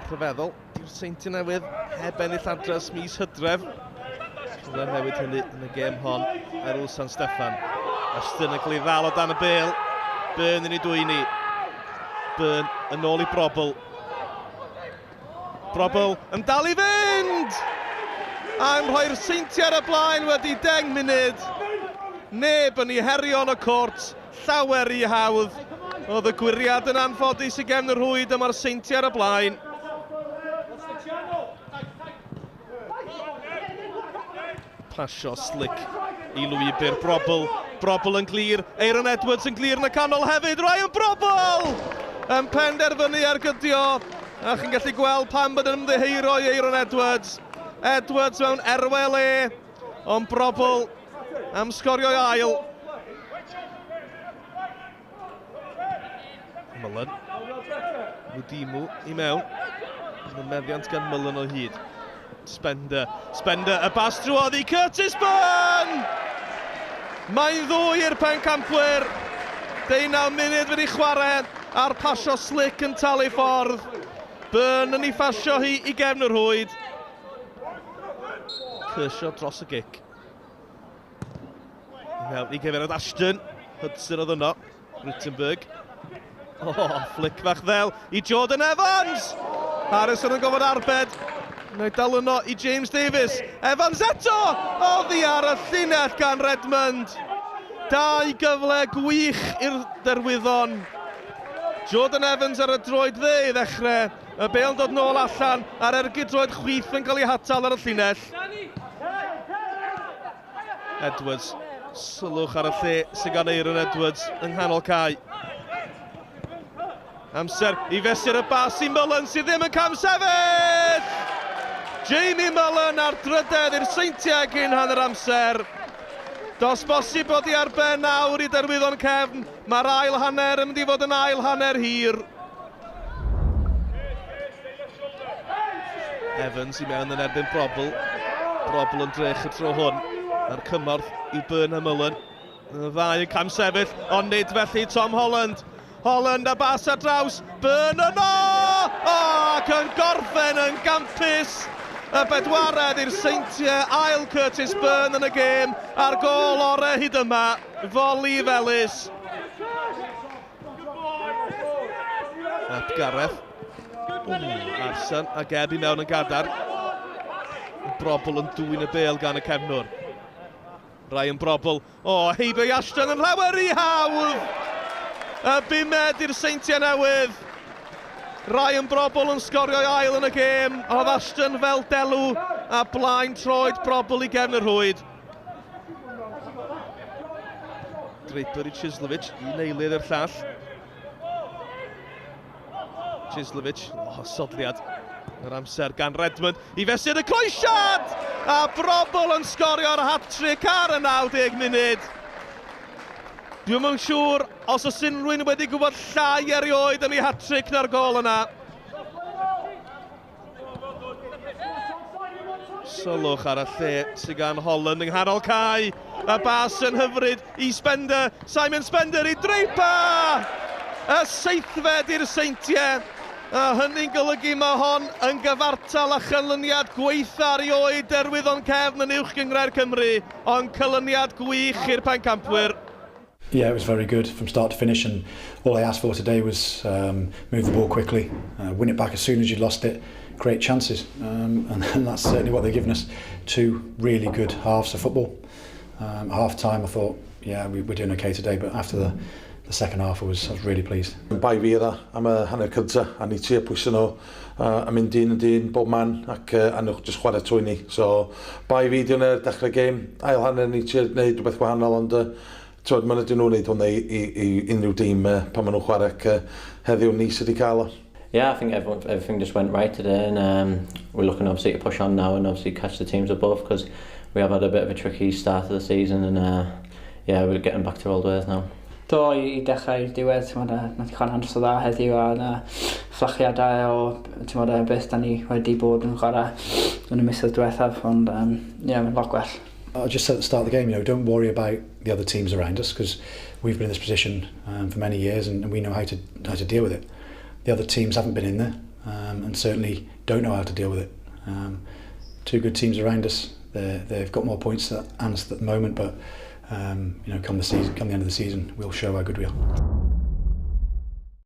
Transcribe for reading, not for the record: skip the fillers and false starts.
Rhyfeddol, diw'r Seintiau Newydd heb ennill adres mis Hydref. Byddai'n newid hynny yn y gêm hon ar ôl San Steffan. Ashton yn cael ei ddal o dan y bêl. Byrne yn ei dwyni. Byrne yn ôl i Brobl. Brobl yn dal i fynd! A'n rhoi'r Seintiau ar y blaen wedi 10 munud. Neb yn ei herio yn y cwrt, llawer i hawdd. Oedd y gwiriad yn anffodus i gefn yr Rhwyd a mae'r Seintiau ar y blaen. Pasio slick i lwybr Brobl. Brobl yn glir, Aaron Edwards yn glir yn y canol hefyd. Ryan Brobl yn penderfynu ar gydio. A chi'n gallu gweld pan bod yn ymddiheuro i Aaron Edwards. Edwards mewn erwel ond Brobl am sgorio'i ail. Mullen. Wdimu i mewn. Yn meddiant gan Mullen o hyd. Spender. Spender y bas drwodd i Curtis Byrne! Mae'n ddwy i'r pencampwyr. 19 munud wedi chwarae a'r pasio slick yn talu ffordd. Byrne yn ei ffasio hi i gefn yr Rhwyd. Cyrsio dros y gic. Mewn i gyferodd Ashton. Hudson oedd yno. Rittenberg. Flick fach ddel i Jordan Evans! Harrison yn gofod arbed. Neu dal yno i James Davies. Evans eto! Oddi ar y llinell gan Redmond. 2 gyfle gwych i'r derwyddon. Jordan Evans ar y droed dde i ddechrau. Y bêl dod nôl allan a'r ergyd droed chwith yn cael ei hatal ar y llinell. Edwards. Sylwch ar y lle sy'n gan Aaron Edwards yng nghanol cae. Amser i fesur y bas i Mullen sydd ddim yn camsefyll! Jamie Mullen ar drydedd i'r Seintiau cyn hanner amser. Dos bosib bod i ar ben nawr i derwyddon cefn. Mae'r ail hanner yn mynd i fod yn ail hanner hir. Evans i mewn yn erbyn Brobl. Brobl yn drech y tro hwn. A'r cymorth i Byrne a Mullen. Y ddau yn camsefyll, ond nid felly Tom Holland. Holland a bas ar draws, Byrne yno! Ac yn gorffen yn gampus. Y bedwaredd i'r Seintiau, ail Curtis Byrne yn y gêm, a'r gol orau hyd yma, foli felys. Ep Gareth. Arsen a Geb i mewn yn gadar. Brobl yn dwy'n y bêl gan y cefnwr. Ryan Brobl, heibio i Ashton yn llawer i hawdd! Y bumed i'r Seintiau Newydd. Ryan Brobl yn sgorio'i ail yn y gêm. Oedd Ashton fel delw a blaen troed Brobl i gefn yr Rhwyd. Draper i Chislovic i neilydd i'r llall. Chislovic, sodliad. Yr amser gan Redmond i fesur y croesiad! A Brobl yn sgorio'r hat-trick ar y 90 munud. Dwi'n yn siŵr os oes unrhyw un wedi gwybod llai erioed am ei hat-trick na'r gol yna. Sylwch ar y lle sy'n gan Holland yng nghanol cae. Y bas yn hyfryd i Spender. Simon Spender i Draper! Y seithfed i'r Seintiau. A hynny'n golygu mae hon yn gyfartal a chylyniad gweitha erioed derwyddon cefn yn uwch gyngred Cymru. Ond cylyniad gwych i'r pencampwyr. Yeah, it was very good from start to finish, and all I asked for today was move the ball quickly, win it back as soon as you'd lost it, create chances, and that's certainly what they've given us. 2 really good halves of football. Half time I thought, yeah, we're doing okay today, but after the second half I was really pleased. Bai fi dda am y hanner cynta, a ni trio pwysio nhw a mynd dyn yn dyn bob man ac anwch jyst chwarae trwy ni. So bai fi di hwnna'r dechrau gêm, ail hanner ni trio gwneud rhywbeth gwahanol, ond mae'n ydyn nhw'n neud hwnna i unrhyw dîm pan maen nhw'n chwarae ac heddiw ni sydd wedi cael o. Yeah, I think everything just went right today, and we're looking obviously to push on now and obviously catch the teams above, because we have had a bit of a tricky start of the season, and yeah, we're getting back to old ways now. Do i dechrau'r diwedd, mae wedi cael andros o dda heddiw a fflachiadau o beth da ni wedi bod yn chwarae yn y misoedd diwethaf, ond mae'n lot gwell. I just said at the start of the game, don't worry about the other teams around us, because we've been in this position for many years and we know how to deal with it. The other teams haven't been in there. and certainly don't know how to deal with it. Two good teams around us. They've got more points than us at the moment, but come the end of the season, we'll show how good we are.